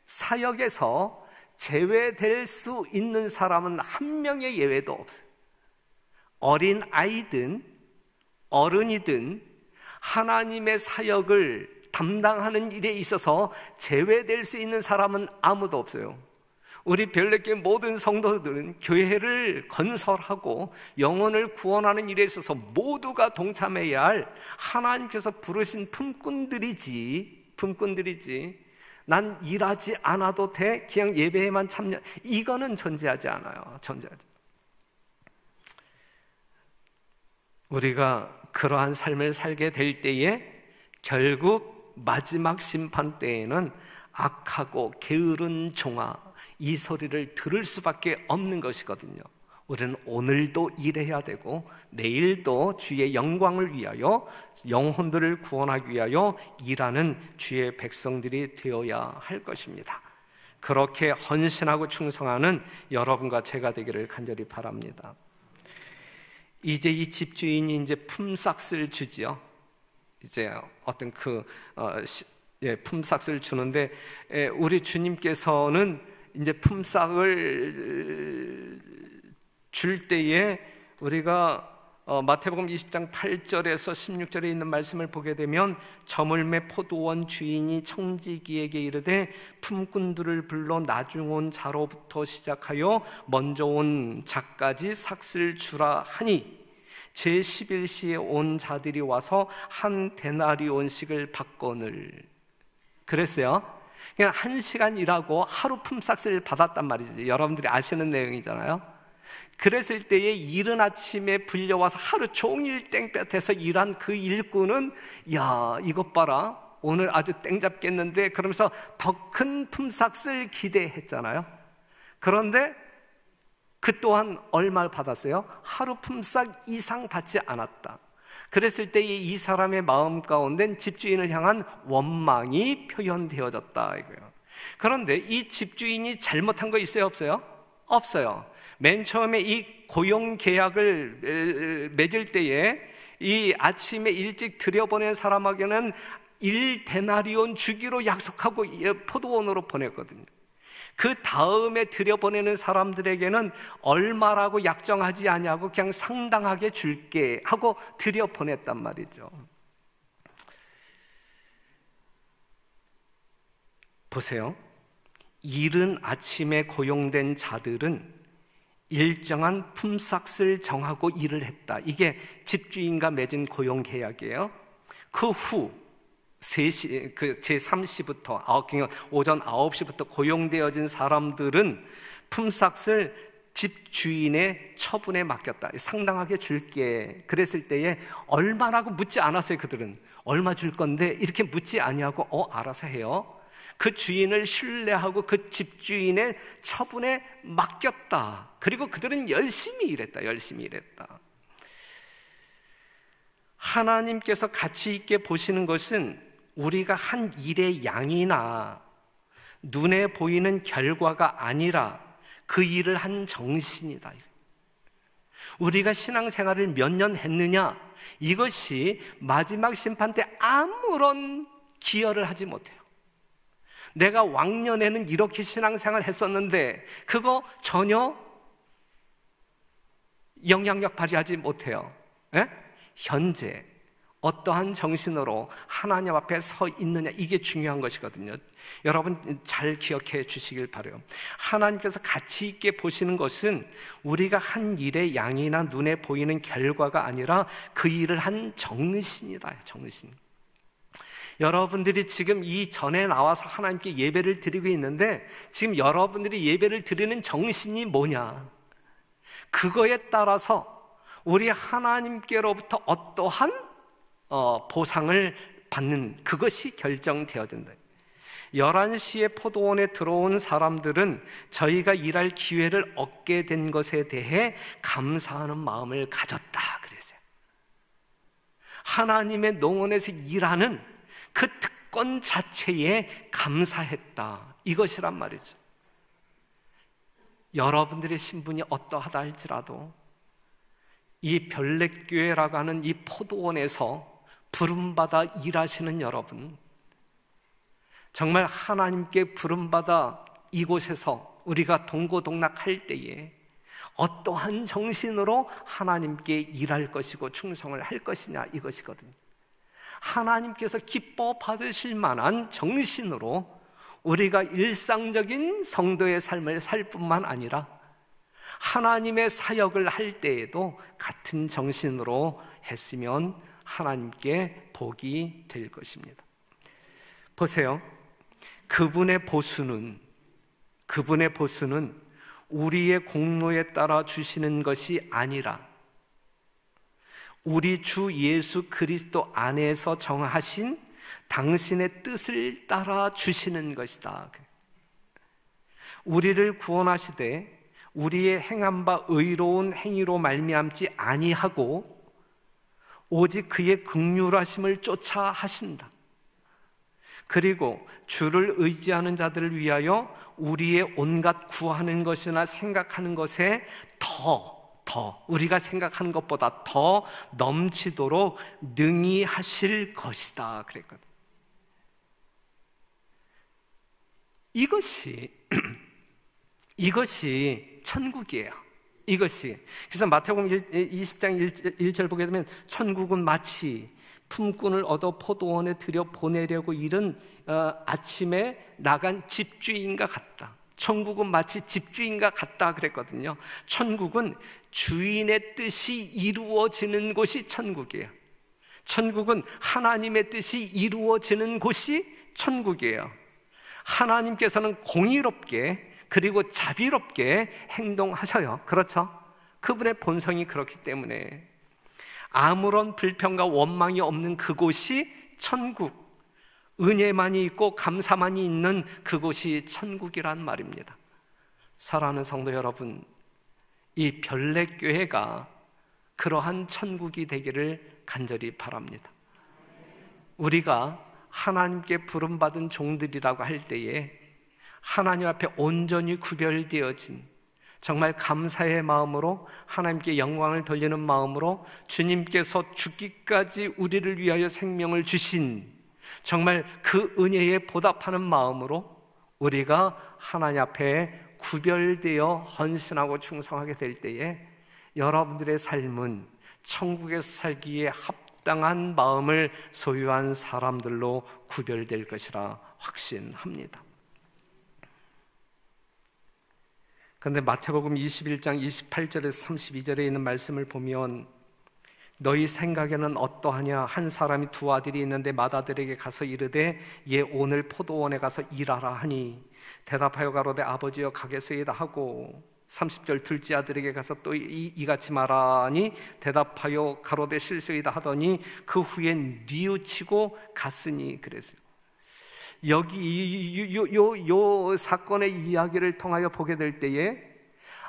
사역에서 제외될 수 있는 사람은 한 명의 예외도 없어요. 어린 아이든 어른이든 하나님의 사역을 담당하는 일에 있어서 제외될 수 있는 사람은 아무도 없어요. 우리 별내교회 모든 성도들은 교회를 건설하고 영혼을 구원하는 일에 있어서 모두가 동참해야 할 하나님께서 부르신 품꾼들이지, 난 일하지 않아도 돼, 그냥 예배에만 참여, 이거는 존재하지 않아요. 우리가 그러한 삶을 살게 될 때에 결국 마지막 심판 때에는 악하고 게으른 종아, 이 소리를 들을 수밖에 없는 것이거든요. 우리는 오늘도 일해야 되고 내일도 주의 영광을 위하여, 영혼들을 구원하기 위하여 일하는 주의 백성들이 되어야 할 것입니다. 그렇게 헌신하고 충성하는 여러분과 제가 되기를 간절히 바랍니다. 이제 이 집주인이 이제 품삯을 주지요. 이제 어떤 품삯을 주는데, 우리 주님께서는 이제 품삯을 줄 때에 우리가 마태복음 20장 8절에서 16절에 있는 말씀을 보게 되면, 저물매 포도원 주인이 청지기에게 이르되 품꾼들을 불러 나중 온 자로부터 시작하여 먼저 온 자까지 삭슬 주라 하니 제11시에 온 자들이 와서 한 데나리온씩을 받거늘. 그랬어요. 그냥 1시간 일하고 하루 품삯을 받았단 말이지. 여러분들이 아시는 내용이잖아요. 그랬을 때에 이른 아침에 불려와서 하루 종일 땡볕에서 일한 그 일꾼은, 야, 이것 봐라, 오늘 아주 땡 잡겠는데, 그러면서 더 큰 품삯을 기대했잖아요. 그런데 그 또한 얼마를 받았어요? 하루 품삯 이상 받지 않았다. 그랬을 때에 이 사람의 마음 가운데는 집주인을 향한 원망이 표현되어졌다 이거예요. 그런데 이 집주인이 잘못한 거 있어요, 없어요? 없어요. 맨 처음에 이 고용 계약을 맺을 때에 이 아침에 일찍 들여보낸 사람에게는 1데나리온 주기로 약속하고 포도원으로 보냈거든요. 그 다음에 들여보내는 사람들에게는 얼마라고 약정하지 않냐고 그냥 상당하게 줄게 하고 들여보냈단 말이죠. 보세요. 이른 아침에 고용된 자들은 일정한 품삯을 정하고 일을 했다. 이게 집주인과 맺은 고용 계약이에요. 그 후 제3시부터 오전 9시부터 고용되어진 사람들은 품삯을 집주인의 처분에 맡겼다. 상당하게 줄게. 그랬을 때에 얼마라고 묻지 않았어요. 그들은 얼마 줄 건데 이렇게 묻지 아니하고 알아서 해요. 그 주인을 신뢰하고 그 집주인의 처분에 맡겼다. 그리고 그들은 열심히 일했다. 하나님께서 가치 있게 보시는 것은 우리가 한 일의 양이나 눈에 보이는 결과가 아니라 그 일을 한 정신이다. 우리가 신앙생활을 몇 년 했느냐, 이것이 마지막 심판 때 아무런 기여를 하지 못해요. 내가 왕년에는 이렇게 신앙생활 했었는데 그거 전혀 영향력 발휘하지 못해요. 예? 현재 어떠한 정신으로 하나님 앞에 서 있느냐, 이게 중요한 것이거든요. 여러분 잘 기억해 주시길 바라요. 하나님께서 가치 있게 보시는 것은 우리가 한 일의 양이나 눈에 보이는 결과가 아니라 그 일을 한 정신이다. 정신. 여러분들이 지금 이 전에 나와서 하나님께 예배를 드리고 있는데 지금 여러분들이 예배를 드리는 정신이 뭐냐, 그거에 따라서 우리 하나님께로부터 어떠한 보상을 받는, 그것이 결정되어진다. 11시에 포도원에 들어온 사람들은 저희가 일할 기회를 얻게 된 것에 대해 감사하는 마음을 가졌다 그랬어요. 하나님의 농원에서 일하는 그 특권 자체에 감사했다, 이것이란 말이죠. 여러분들의 신분이 어떠하다 할지라도 이 별내교회라고 하는 이 포도원에서 부름받아 일하시는 여러분, 정말 하나님께 부름받아 이곳에서 우리가 동고동락할 때에 어떠한 정신으로 하나님께 일할 것이고 충성을 할 것이냐, 이것이거든요. 하나님께서 기뻐 받으실 만한 정신으로 우리가 일상적인 성도의 삶을 살 뿐만 아니라 하나님의 사역을 할 때에도 같은 정신으로 했으면 하나님께 복이 될 것입니다. 보세요. 그분의 보수는 우리의 공로에 따라 주시는 것이 아니라 우리 주 예수 그리스도 안에서 정하신 당신의 뜻을 따라 주시는 것이다. 우리를 구원하시되 우리의 행한 바 의로운 행위로 말미암지 아니하고 오직 그의 긍휼하심을 쫓아 하신다. 그리고 주를 의지하는 자들을 위하여 우리의 온갖 구하는 것이나 생각하는 것에 더 우리가 생각하는 것보다 더 넘치도록 능히 하실 것이다 그랬거든. 이것이 천국이에요. 이것이. 그래서 마태복음 20장 1절 보게 되면 천국은 마치 품꾼을 얻어 포도원에 들여 보내려고 이른 아침에 나간 집주인과 같다. 천국은 마치 집주인과 같다 그랬거든요. 천국은 주인의 뜻이 이루어지는 곳이 천국이에요. 천국은 하나님의 뜻이 이루어지는 곳이 천국이에요. 하나님께서는 공의롭게 그리고 자비롭게 행동하셔요. 그렇죠? 그분의 본성이 그렇기 때문에 아무런 불평과 원망이 없는 그곳이 천국, 은혜만이 있고 감사만이 있는 그곳이 천국이란 말입니다. 사랑하는 성도 여러분, 이 별내교회가 그러한 천국이 되기를 간절히 바랍니다. 우리가 하나님께 부름받은 종들이라고 할 때에 하나님 앞에 온전히 구별되어진 정말 감사의 마음으로 하나님께 영광을 돌리는 마음으로 주님께서 죽기까지 우리를 위하여 생명을 주신 정말 그 은혜에 보답하는 마음으로 우리가 하나님 앞에 구별되어 헌신하고 충성하게 될 때에 여러분들의 삶은 천국에서 살기에 합당한 마음을 소유한 사람들로 구별될 것이라 확신합니다. 그런데 마태복음 21장 28절에서 32절에 있는 말씀을 보면 너희 생각에는 어떠하냐? 한 사람이 두 아들이 있는데 맏아들에게 가서 이르되 얘 오늘 포도원에 가서 일하라 하니 대답하여 가로되 아버지여 가겠소이다 하고 30절 둘째 아들에게 가서 또 이같이 말하니 대답하여 가로되 실소이다 하더니 그 후엔 뉘우치고 갔으니 그랬어요. 여기 요 사건의 이야기를 통하여 보게 될 때에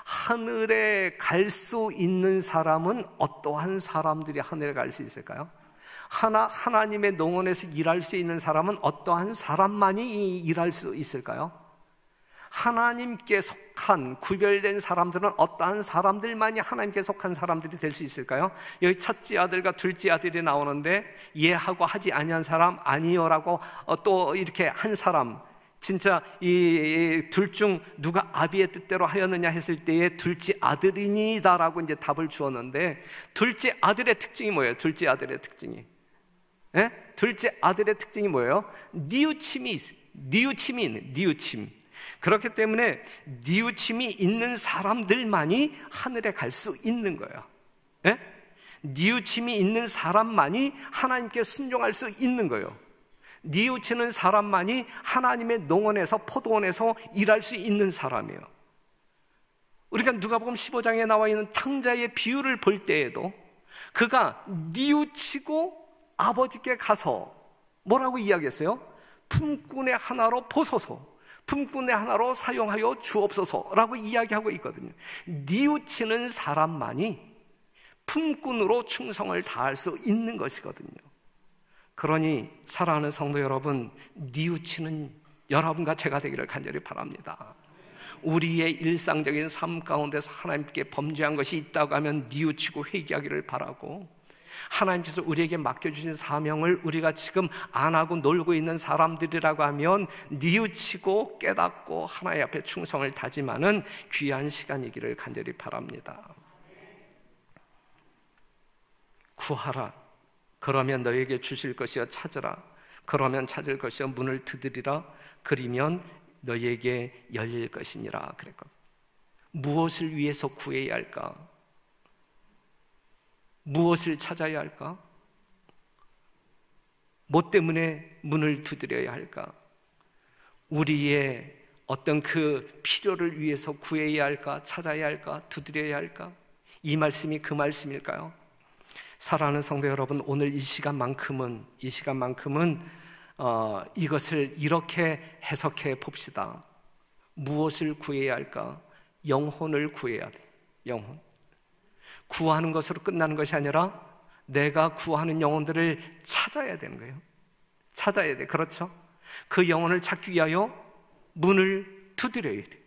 하늘에 갈 수 있는 사람은 어떠한 사람들이 하늘에 갈 수 있을까요? 하나님의 농원에서 일할 수 있는 사람은 어떠한 사람만이 일할 수 있을까요? 하나님께 속한 구별된 사람들은 어떠한 사람들만이 하나님께 속한 사람들이 될 수 있을까요? 여기 첫째 아들과 둘째 아들이 나오는데 예하고 하지 아니한 사람 아니요라고 또 이렇게 한 사람, 진짜 이 둘 중 누가 아비의 뜻대로 하였느냐 했을 때에 둘째 아들이니다라고 이제 답을 주었는데, 둘째 아들의 특징이 뭐예요? 둘째 아들의 특징이, 둘째 아들의 특징이 뭐예요? 뉘우침이 있는 뉘우침. 그렇기 때문에 뉘우침이 있는 사람들만이 하늘에 갈 수 있는 거예요. 뉘우침이 있는 사람만이 하나님께 순종할 수 있는 거예요. 뉘우치는 사람만이 하나님의 농원에서, 포도원에서 일할 수 있는 사람이에요. 우리가 누가복음 15장에 나와 있는 탕자의 비유를 볼 때에도 그가 뉘우치고 아버지께 가서 뭐라고 이야기했어요? 품꾼의 하나로 보소서, 품꾼의 하나로 사용하여 주옵소서라고 이야기하고 있거든요. 뉘우치는 사람만이 품꾼으로 충성을 다할 수 있는 것이거든요. 그러니 사랑하는 성도 여러분, 뉘우치는 여러분과 제가 되기를 간절히 바랍니다. 우리의 일상적인 삶 가운데서 하나님께 범죄한 것이 있다고 하면 뉘우치고 회개하기를 바라고, 하나님께서 우리에게 맡겨주신 사명을 우리가 지금 안 하고 놀고 있는 사람들이라고 하면 뉘우치고 깨닫고 하나님 앞에 충성을 다짐하는 귀한 시간이기를 간절히 바랍니다. 구하라, 그러면 너에게 주실 것이여. 찾으라, 그러면 찾을 것이여. 문을 두드리라, 그리면 너에게 열릴 것이니라 그랬거든. 무엇을 위해서 구해야 할까? 무엇을 찾아야 할까? 뭐 때문에 문을 두드려야 할까? 우리의 어떤 그 필요를 위해서 구해야 할까? 찾아야 할까? 두드려야 할까? 이 말씀이 그 말씀일까요? 사랑하는 성도 여러분, 오늘 이 시간만큼은 이것을 이렇게 해석해 봅시다. 무엇을 구해야 할까? 영혼을 구해야 돼. 영혼. 구하는 것으로 끝나는 것이 아니라 내가 구하는 영혼들을 찾아야 되는 거예요. 찾아야 돼. 그렇죠? 그 영혼을 찾기 위하여 문을 두드려야 돼.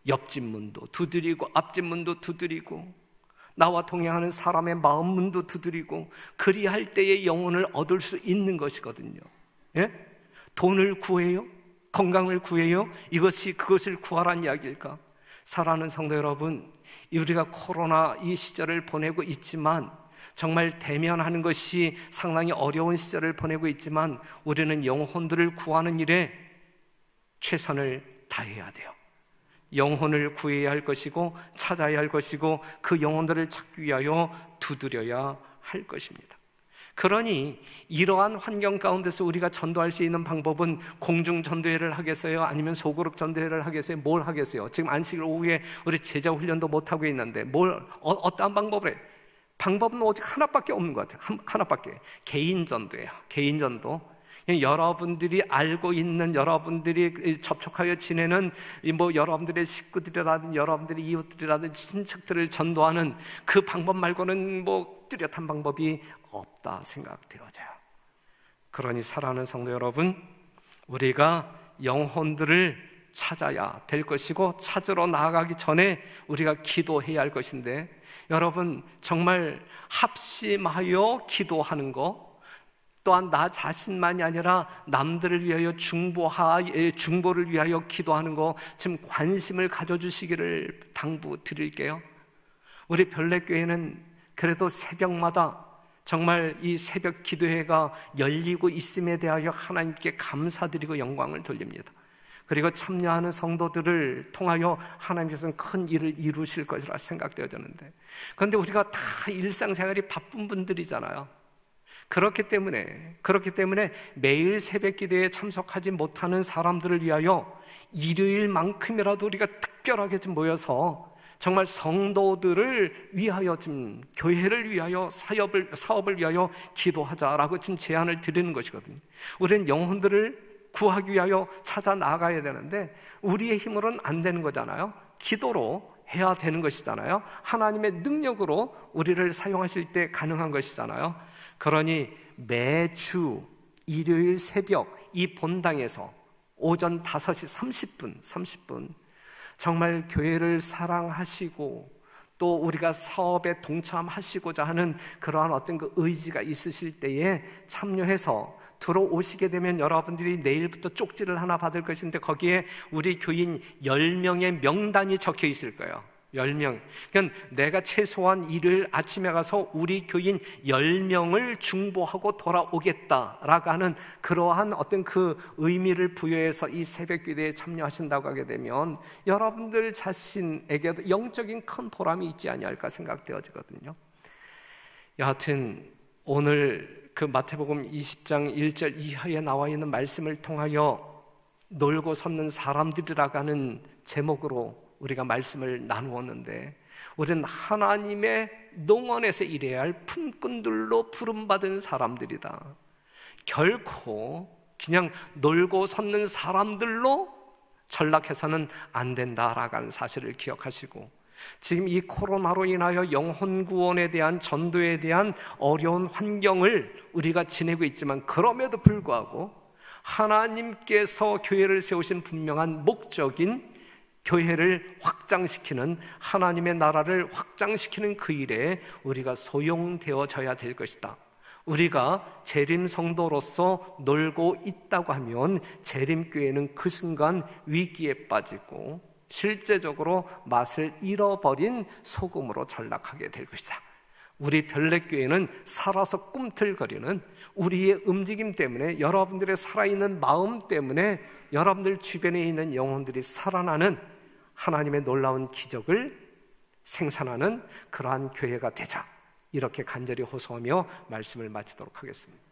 옆집 문도 두드리고 앞집 문도 두드리고 나와 동행하는 사람의 마음 문도 두드리고, 그리할 때의 영혼을 얻을 수 있는 것이거든요. 돈을 구해요? 건강을 구해요? 그것을 구하라는 이야기일까? 사랑하는 성도 여러분, 우리가 코로나 이 시절을 보내고 있지만, 정말 대면하는 것이 상당히 어려운 시절을 보내고 있지만, 우리는 영혼들을 구하는 일에 최선을 다해야 돼요. 영혼을 구해야 할 것이고 찾아야 할 것이고, 그 영혼들을 찾기 위하여 두드려야 할 것입니다. 그러니 이러한 환경 가운데서 우리가 전도할 수 있는 방법은 공중 전도회를 하겠어요? 아니면 소그룹 전도회를 하겠어요? 뭘 하겠어요? 지금 안식일 오후에 우리 제자 훈련도 못하고 있는데 어떠한 방법을 해? 방법은 오직 하나밖에 없는 것 같아요. 하나밖에. 개인 전도예요. 개인 전도. 여러분들이 알고 있는, 여러분들이 접촉하여 지내는 여러분들의 식구들이라든지 여러분들의 이웃들이라든지 친척들을 전도하는 그 방법 말고는 뚜렷한 방법이 없다 생각되어져요. 그러니 사랑하는 성도 여러분, 우리가 영혼들을 찾아야 될 것이고, 찾으러 나아가기 전에 우리가 기도해야 할 것인데, 여러분 정말 합심하여 기도하는 거, 또한 나 자신만이 아니라 남들을 위하여 중보를 위하여 기도하는 거 좀 관심을 가져주시기를 당부드릴게요. 우리 별내교회는 그래도 새벽마다 정말 이 새벽 기도회가 열리고 있음에 대하여 하나님께 감사드리고 영광을 돌립니다. 그리고 참여하는 성도들을 통하여 하나님께서는 큰 일을 이루실 것이라 생각되어졌는데, 그런데 우리가 다 일상생활이 바쁜 분들이잖아요. 그렇기 때문에 매일 새벽 기도에 참석하지 못하는 사람들을 위하여 일요일만큼이라도 우리가 특별하게 좀 모여서 정말 성도들을 위하여, 좀 교회를 위하여, 사업을 위하여 기도하자라고 지금 제안을 드리는 것이거든요. 우리는 영혼들을 구하기 위하여 찾아 나가야 되는데 우리의 힘으로는 안 되는 거잖아요. 기도로 해야 되는 것이잖아요. 하나님의 능력으로 우리를 사용하실 때 가능한 것이잖아요. 그러니 매주 일요일 새벽 이 본당에서 오전 5시 30분 정말 교회를 사랑하시고 또 우리가 사업에 동참하시고자 하는 그러한 어떤 그 의지가 있으실 때에 참여해서 들어오시게 되면 여러분들이 내일부터 쪽지를 하나 받을 것인데 거기에 우리 교인 10명의 명단이 적혀 있을 거예요. 10명. 그러니까 내가 최소한 일요일 아침에 가서 우리 교인 10명을 중보하고 돌아오겠다라고 하는 그러한 어떤 그 의미를 부여해서 이 새벽기도에 참여하신다고 하게 되면 여러분들 자신에게도 영적인 큰 보람이 있지 아니할까 생각되어지거든요. 여하튼 오늘 그 마태복음 20장 1절 이하에 나와 있는 말씀을 통하여 놀고 섰는 사람들이라고 하는 제목으로 우리가 말씀을 나누었는데 우리는 하나님의 농원에서 일해야 할 품꾼들로 부름받은 사람들이다. 결코 그냥 놀고 섰는 사람들로 전락해서는 안 된다라고 하는 사실을 기억하시고, 지금 이 코로나로 인하여 영혼 구원에 대한 전도에 대한 어려운 환경을 우리가 지내고 있지만 그럼에도 불구하고 하나님께서 교회를 세우신 분명한 목적인 교회를 확장시키는, 하나님의 나라를 확장시키는 그 일에 우리가 소용되어져야 될 것이다. 우리가 재림 성도로서 놀고 있다고 하면 재림교회는 그 순간 위기에 빠지고 실제적으로 맛을 잃어버린 소금으로 전락하게 될 것이다. 우리 별내교회는 살아서 꿈틀거리는 우리의 움직임 때문에, 여러분들의 살아있는 마음 때문에 여러분들 주변에 있는 영혼들이 살아나는 하나님의 놀라운 기적을 생산하는 그러한 교회가 되자, 이렇게 간절히 호소하며 말씀을 마치도록 하겠습니다.